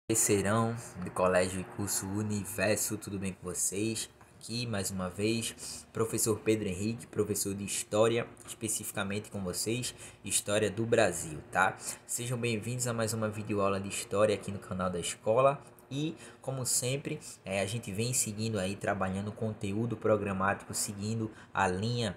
Terceirão do Colégio e Curso Universo, tudo bem com vocês? Aqui mais uma vez, professor Pedro Henrique, professor de História, especificamente com vocês, História do Brasil, tá? Sejam bem-vindos a mais uma videoaula de História aqui no canal da escola. E, como sempre, a gente vem seguindo aí, trabalhando conteúdo programático, seguindo a linha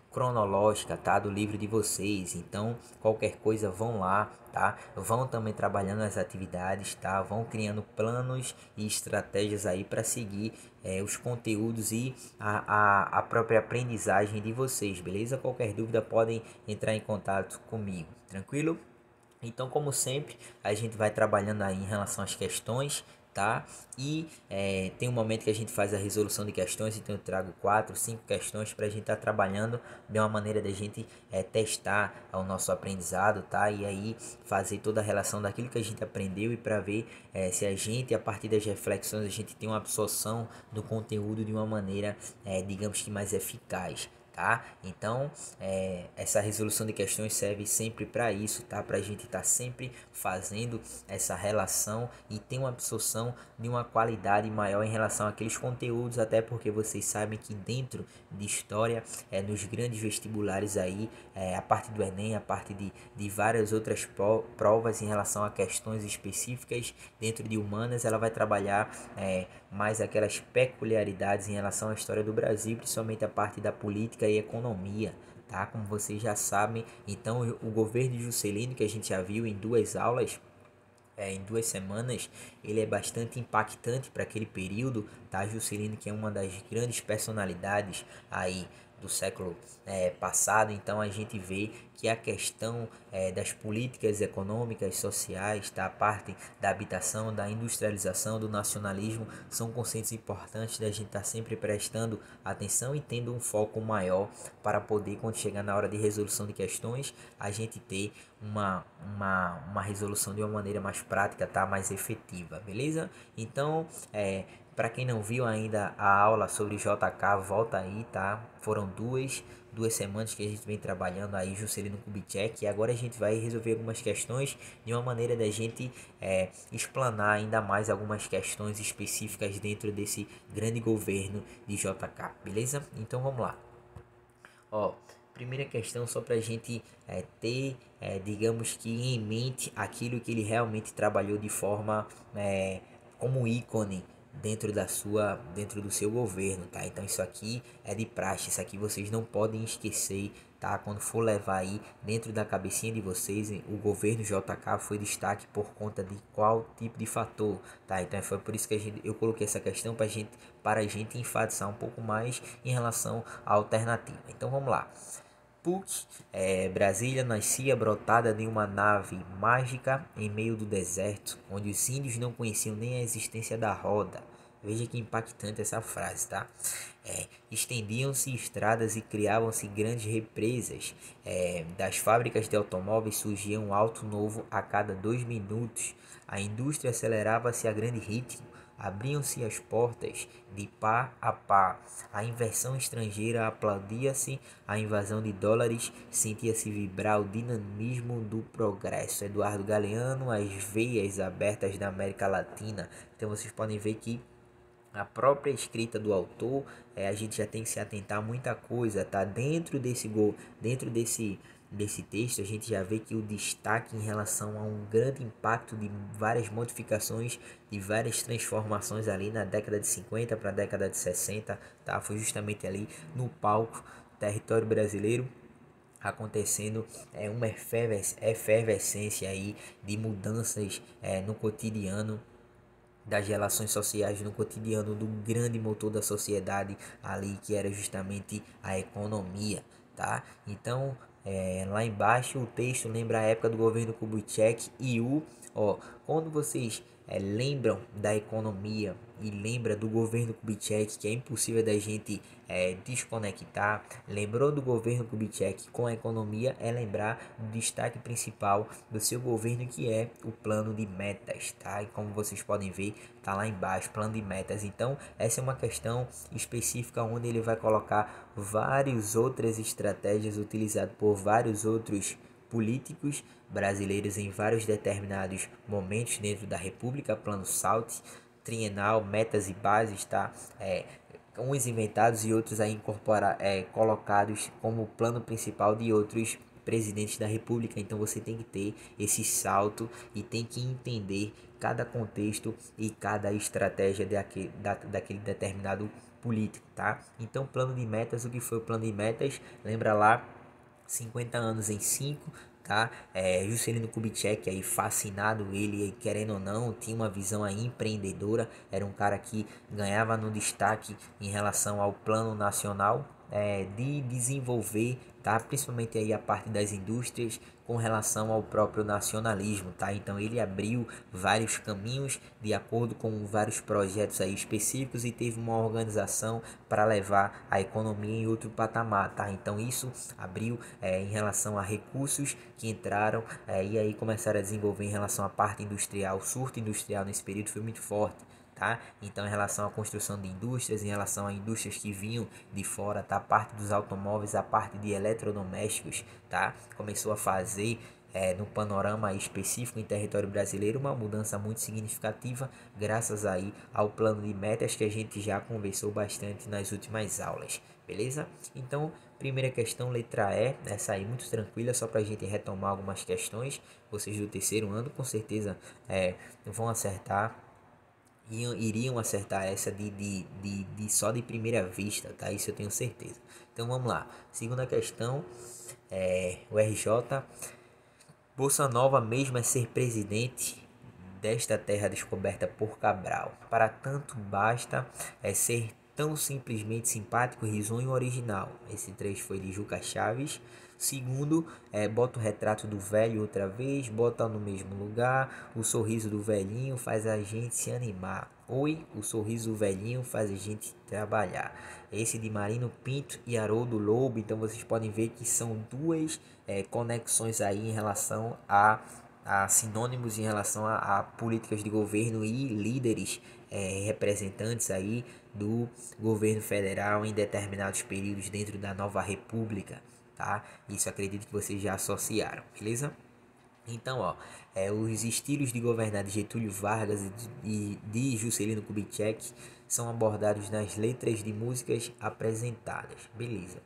cronológica, tá, do livro de vocês. Então qualquer coisa vão lá, tá, vão também trabalhando as atividades, tá, vão criando planos e estratégias aí para seguir os conteúdos e a própria aprendizagem de vocês, beleza? Qualquer dúvida podem entrar em contato comigo, tranquilo? Então, como sempre, a gente vai trabalhando aí em relação às questões, tá? E tem um momento que a gente faz a resolução de questões, então eu trago 4, 5 questões para a gente estar trabalhando de uma maneira da gente testar o nosso aprendizado, tá? E aí fazer toda a relação daquilo que a gente aprendeu e para ver se a gente, a partir das reflexões, a gente tem uma absorção do conteúdo de uma maneira, digamos que mais eficaz. Tá? Então, essa resolução de questões serve sempre para isso, tá? Para a gente estar sempre fazendo essa relação e ter uma absorção de uma qualidade maior em relação àqueles conteúdos, até porque vocês sabem que dentro de história, nos grandes vestibulares aí, a parte do Enem, a parte de várias outras provas em relação a questões específicas dentro de humanas, ela vai trabalhar mais aquelas peculiaridades em relação à história do Brasil, principalmente a parte da política e economia, tá? Como vocês já sabem, então o governo de Juscelino, que a gente já viu em duas aulas, em 2 semanas, ele é bastante impactante para aquele período, tá? Juscelino, que é uma das grandes personalidades aí do século passado, então a gente vê que a questão das políticas econômicas, sociais, tá? A parte da habitação, da industrialização, do nacionalismo, são conceitos importantes da gente estar sempre prestando atenção e tendo um foco maior para poder, quando chegar na hora de resolução de questões, a gente ter uma resolução de uma maneira mais prática, tá? Mais efetiva, beleza? Então, para quem não viu ainda a aula sobre JK, volta aí, tá? Foram duas semanas que a gente vem trabalhando aí Juscelino Kubitschek, e agora a gente vai resolver algumas questões de uma maneira da gente explanar ainda mais algumas questões específicas dentro desse grande governo de JK, beleza? Então vamos lá. Ó, primeira questão só para a gente ter, digamos que em mente aquilo que ele realmente trabalhou de forma como ícone dentro do seu governo, tá? Então isso aqui é de praxe, isso aqui vocês não podem esquecer, tá? Quando for levar aí dentro da cabecinha de vocês, o governo JK foi destaque por conta de qual tipo de fator, tá? Então foi por isso que eu coloquei essa questão para a gente enfatizar um pouco mais em relação à alternativa. Então vamos lá. PUC, Brasília nascia brotada de uma nave mágica em meio do deserto, onde os índios não conheciam nem a existência da roda. Veja que impactante essa frase, tá? Estendiam-se estradas e criavam-se grandes represas. Das fábricas de automóveis surgia um alto novo a cada 2 minutos. A indústria acelerava-se a grande ritmo. Abriam-se as portas de pá a pá. A inversão estrangeira aplaudia-se, a invasão de dólares sentia-se vibrar o dinamismo do progresso. Eduardo Galeano, as veias abertas da América Latina. Então vocês podem ver que a própria escrita do autor, a gente já tem que se atentar a muita coisa, tá? Desse texto, a gente já vê que o destaque em relação a um grande impacto de várias modificações, de várias transformações ali na década de 50 para a década de 60, tá? Foi justamente ali no palco território brasileiro acontecendo uma efervescência aí de mudanças no cotidiano das relações sociais, no cotidiano do grande motor da sociedade ali, que era justamente a economia, tá? Então, lá embaixo o texto lembra a época do governo Kubitschek e quando vocês lembram da economia e lembra do governo Kubitschek, que é impossível da gente desconectar, lembrou do governo Kubitschek com a economia, é lembrar do destaque principal do seu governo, que é o plano de metas, tá? E como vocês podem ver, tá lá embaixo, plano de metas. Então essa é uma questão específica onde ele vai colocar várias outras estratégias utilizadas por vários outros políticos brasileiros em vários determinados momentos dentro da República, plano SALT, trienal, metas e bases, tá? Uns inventados e outros aí colocados como plano principal de outros presidentes da República. Então você tem que ter esse salto e tem que entender cada contexto e cada estratégia daquele determinado político, tá? Então, plano de metas, o que foi o plano de metas? Lembra lá, 50 anos em 5, tá? Juscelino Kubitschek aí fascinado, ele querendo ou não tinha uma visão aí empreendedora, era um cara que ganhava no destaque em relação ao plano nacional, de desenvolver, tá? Principalmente aí a parte das indústrias com relação ao próprio nacionalismo, tá? Então ele abriu vários caminhos de acordo com vários projetos aí específicos e teve uma organização para levar a economia em outro patamar, tá? Então isso abriu em relação a recursos que entraram e aí começaram a desenvolver em relação à parte industrial. O surto industrial nesse período foi muito forte. Tá? Então, em relação à construção de indústrias, em relação a indústrias que vinham de fora, tá? A parte dos automóveis, a parte de eletrodomésticos, tá? Começou a fazer no panorama específico em território brasileiro uma mudança muito significativa, graças aí ao plano de metas que a gente já conversou bastante nas últimas aulas, beleza? Então, primeira questão, letra E, essa aí muito tranquila, só para a gente retomar algumas questões. Vocês do terceiro ano com certeza vão acertar, iriam acertar essa de só de primeira vista, tá? Isso eu tenho certeza. Então vamos lá. Segunda questão, o RJ. Bolsa Nova mesmo é ser presidente desta terra descoberta por Cabral. Para tanto basta ser tão simplesmente simpático, risonho e original. Esse trecho foi de Juca Chaves. Segundo, bota o retrato do velho outra vez, bota no mesmo lugar. O sorriso do velhinho faz a gente se animar. Oi, o sorriso do velhinho faz a gente trabalhar. Esse de Marino Pinto e Haroldo Lobo. Então vocês podem ver que são duas conexões aí em relação a sinônimos em relação a políticas de governo e líderes representantes aí do governo federal em determinados períodos dentro da nova república, tá? Isso acredito que vocês já associaram, beleza? Então, os estilos de governar de Getúlio Vargas e de Juscelino Kubitschek são abordados nas letras de músicas apresentadas, beleza?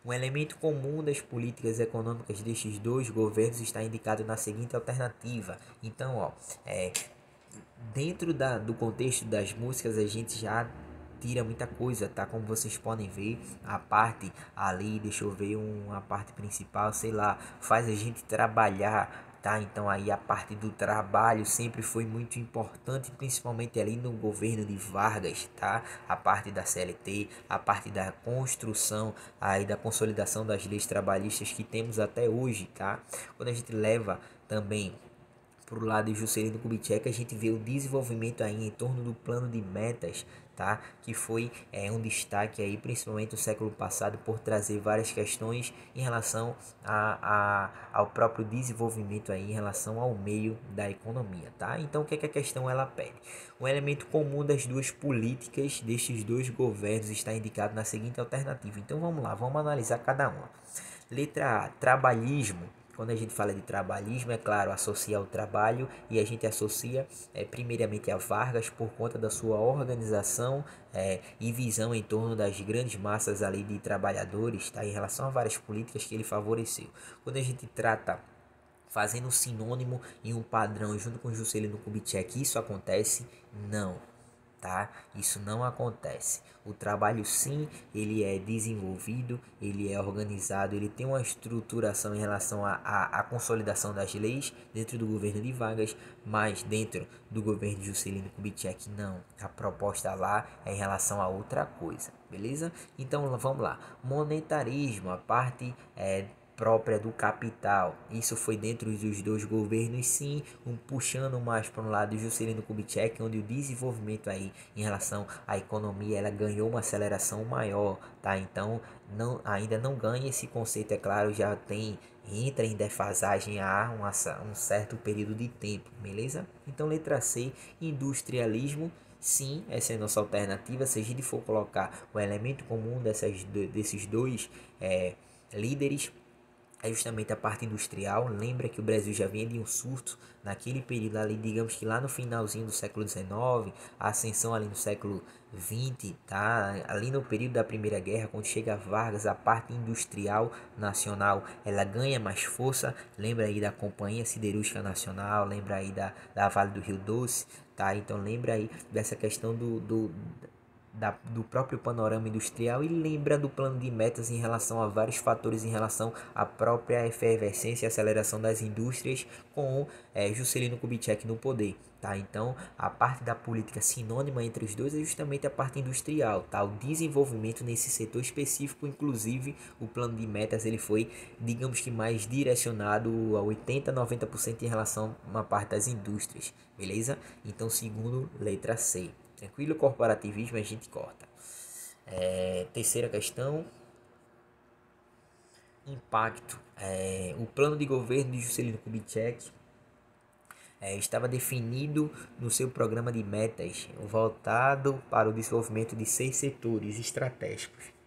Um elemento comum das políticas econômicas destes dois governos está indicado na seguinte alternativa. Então, dentro do contexto das músicas a gente já tira muita coisa, tá? Como vocês podem ver, a parte ali, deixa eu ver, uma parte principal, sei lá, faz a gente trabalhar, tá? Então aí a parte do trabalho sempre foi muito importante, principalmente ali no governo de Vargas, tá? A parte da CLT, a parte da construção aí da consolidação das leis trabalhistas que temos até hoje, tá? Quando a gente leva também pro lado de Juscelino Kubitschek, a gente vê o desenvolvimento aí em torno do plano de metas, tá? Que foi um destaque aí, principalmente no século passado, por trazer várias questões em relação ao próprio desenvolvimento aí, em relação ao meio da economia, tá? Então, o que é que a questão ela pede? Um elemento comum das duas políticas destes dois governos está indicado na seguinte alternativa. Então, vamos lá, vamos analisar cada uma. Letra A, trabalhismo. Quando a gente fala de trabalhismo, é claro, associa ao trabalho e a gente associa primeiramente a Vargas por conta da sua organização e visão em torno das grandes massas ali de trabalhadores, tá? Em relação a várias políticas que ele favoreceu. Quando a gente trata fazendo um sinônimo e um padrão junto com Juscelino Kubitschek, isso acontece? Não, tá? Isso não acontece. O trabalho sim, ele é desenvolvido, ele é organizado, ele tem uma estruturação em relação à consolidação das leis dentro do governo de Vargas, mas dentro do governo de Juscelino Kubitschek não. A proposta lá é em relação a outra coisa, beleza? Então vamos lá. Monetarismo, a parte própria do capital. Isso foi dentro dos dois governos, sim, puxando mais para um lado de Juscelino Kubitschek, onde o desenvolvimento aí em relação à economia ela ganhou uma aceleração maior, tá? Então ainda não ganha esse conceito, é claro, já entra em defasagem há um certo período de tempo, beleza? Então letra C, industrialismo. Sim, essa é a nossa alternativa. Se a gente for colocar o elemento comum desses dois líderes, é justamente a parte industrial. Lembra que o Brasil já vinha de um surto naquele período ali, digamos que lá no finalzinho do século XIX, a ascensão ali no século XX, tá? Ali no período da Primeira Guerra, quando chega Vargas, a parte industrial nacional, ela ganha mais força. Lembra aí da Companhia Siderúrgica Nacional, lembra aí da Vale do Rio Doce, tá? Então lembra aí dessa questão do próprio panorama industrial, e lembra do plano de metas em relação a vários fatores em relação à própria efervescência e aceleração das indústrias com Juscelino Kubitschek no poder. Tá? Então, a parte da política sinônima entre os dois é justamente a parte industrial, tá? O desenvolvimento nesse setor específico, inclusive o plano de metas ele foi, digamos que mais direcionado a 80-90% em relação a uma parte das indústrias, beleza? Então, segundo, letra C. Tranquilo? Corporativismo a gente corta. Terceira questão, impacto. O plano de governo de Juscelino Kubitschek estava definido no seu programa de metas, voltado para o desenvolvimento de 6 setores estratégicos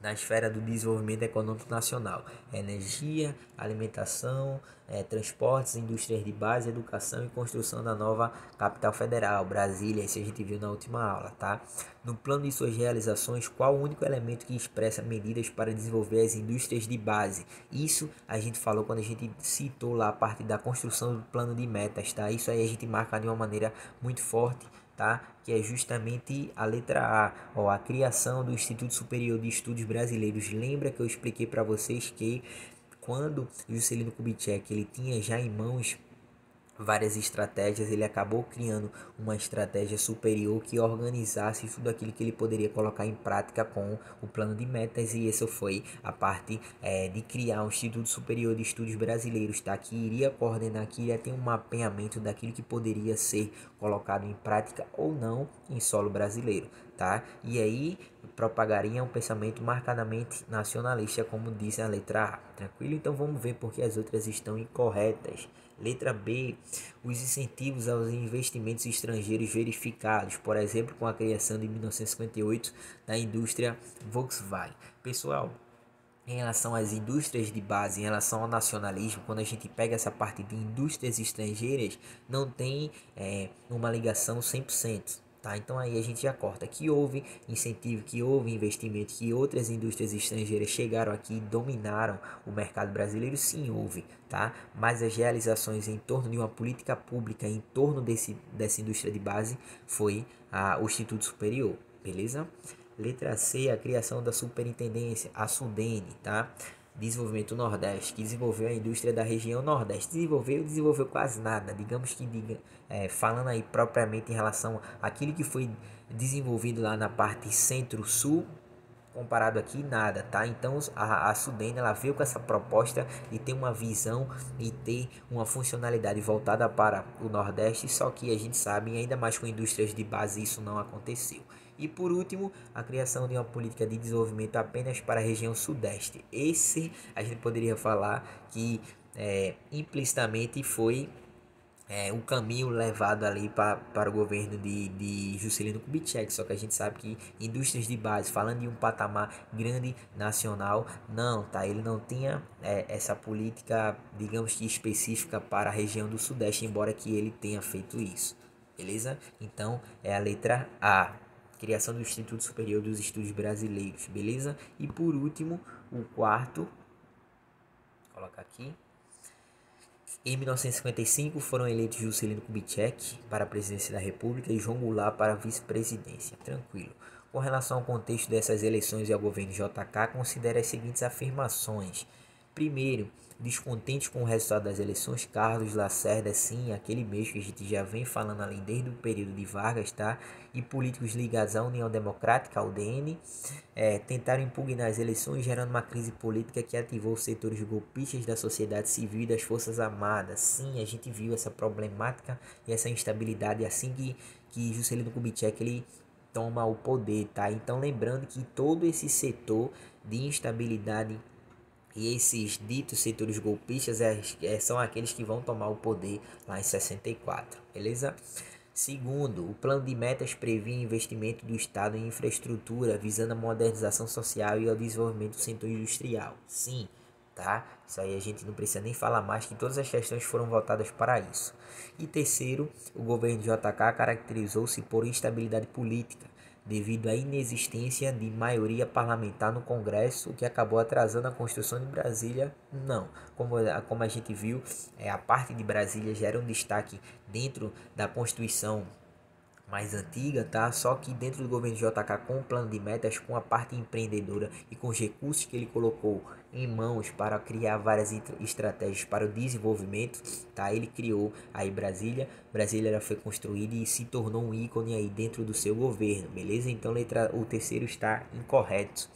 na esfera do desenvolvimento econômico nacional: energia, alimentação, transportes, indústrias de base, educação e construção da nova capital federal, Brasília. Isso a gente viu na última aula, tá? No plano de suas realizações, qual o único elemento que expressa medidas para desenvolver as indústrias de base? Isso a gente falou quando a gente citou lá a parte da construção do plano de metas, tá? Isso aí a gente marca de uma maneira muito forte, tá? Que é justamente a letra A, ó, a criação do Instituto Superior de Estudos Brasileiros. Lembra que eu expliquei para vocês que quando Juscelino Kubitschek ele tinha já em mãos várias estratégias, ele acabou criando uma estratégia superior que organizasse tudo aquilo que ele poderia colocar em prática com o plano de metas, e essa foi a parte de criar um Instituto Superior de Estudos Brasileiros, tá? Que iria coordenar, que iria ter um mapeamento daquilo que poderia ser colocado em prática ou não em solo brasileiro, tá? E aí propagaria um pensamento marcadamente nacionalista, como diz a letra A, tranquilo? Então vamos ver porque as outras estão incorretas. Letra B, os incentivos aos investimentos estrangeiros verificados, por exemplo, com a criação de 1958 da indústria Volkswagen. Pessoal, em relação às indústrias de base, em relação ao nacionalismo, quando a gente pega essa parte de indústrias estrangeiras, não tem uma ligação 100%. Tá? Então aí a gente já corta que houve incentivo, que houve investimento, que outras indústrias estrangeiras chegaram aqui e dominaram o mercado brasileiro, sim houve, tá? Mas as realizações em torno de uma política pública, em torno dessa indústria de base, foi o Instituto Superior, beleza? Letra C, a criação da superintendência, a SUDENE, tá? Desenvolvimento Nordeste, que desenvolveu a indústria da região Nordeste. Desenvolveu quase nada. Digamos que, falando aí propriamente em relação àquilo que foi desenvolvido lá na parte Centro-Sul, comparado aqui, nada, tá? Então a SUDENE ela veio com essa proposta de ter uma visão e ter uma funcionalidade voltada para o Nordeste, só que a gente sabe, ainda mais com indústrias de base, isso não aconteceu. E por último, a criação de uma política de desenvolvimento apenas para a região Sudeste. Esse a gente poderia falar que implicitamente foi o caminho levado ali para o governo de Juscelino Kubitschek. Só que a gente sabe que indústrias de base, falando de um patamar grande nacional, não, tá? Ele não tinha essa política, digamos que específica para a região do Sudeste, embora que ele tenha feito isso, beleza? Então é a letra A, criação do Instituto Superior dos Estudos Brasileiros, beleza? E por último, o quarto, vou colocar aqui. Em 1955 foram eleitos Juscelino Kubitschek para a presidência da República e João Goulart para a vice-presidência. Tranquilo. Com relação ao contexto dessas eleições e ao governo JK, considere as seguintes afirmações. Primeiro, descontente com o resultado das eleições, Carlos Lacerda, sim, aquele mesmo que a gente já vem falando ali desde o período de Vargas, tá? E políticos ligados à União Democrática, a UDN, tentaram impugnar as eleições, gerando uma crise política que ativou os setores golpistas da sociedade civil e das Forças Armadas. Sim, a gente viu essa problemática e essa instabilidade assim que Juscelino Kubitschek ele toma o poder, tá? Então lembrando que todo esse setor de instabilidade e esses ditos setores golpistas são aqueles que vão tomar o poder lá em 64, beleza? Segundo, o plano de metas previa investimento do Estado em infraestrutura, visando a modernização social e ao desenvolvimento do setor industrial. Sim, tá? Isso aí a gente não precisa nem falar mais, que todas as questões foram voltadas para isso. E terceiro, o governo de JK caracterizou-se por instabilidade política, devido à inexistência de maioria parlamentar no Congresso, o que acabou atrasando a construção de Brasília. Não, como a gente viu, a parte de Brasília já era um destaque dentro da Constituição mais antiga, tá? Só que dentro do governo de JK, com o plano de metas, com a parte empreendedora e com os recursos que ele colocou em mãos para criar várias estratégias para o desenvolvimento, tá? Ele criou aí Brasília. Brasília foi construída e se tornou um ícone aí dentro do seu governo, beleza? Então o terceiro está incorreto.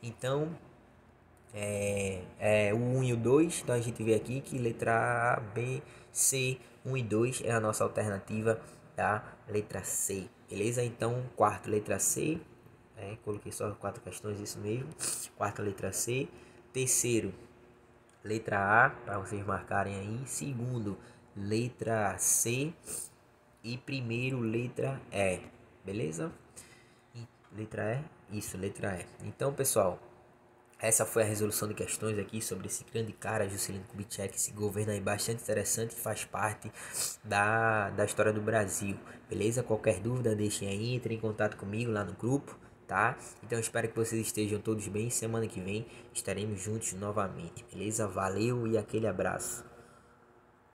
Então o 1 e o 2, então a gente vê aqui que letra A, B, C, 1 e 2 é a nossa alternativa da letra C, beleza? Então, quarto, letra C, coloquei só 4 questões, isso mesmo, quarta, letra C, terceiro, letra A, para vocês marcarem aí, segundo, letra C e primeiro, letra E, beleza? Letra E, isso, letra E. Então, pessoal, essa foi a resolução de questões aqui sobre esse grande cara, Juscelino Kubitschek, esse governo aí bastante interessante que faz parte da história do Brasil, beleza? Qualquer dúvida, deixem aí, entrem em contato comigo lá no grupo, tá? Então espero que vocês estejam todos bem, semana que vem estaremos juntos novamente, beleza? Valeu e aquele abraço.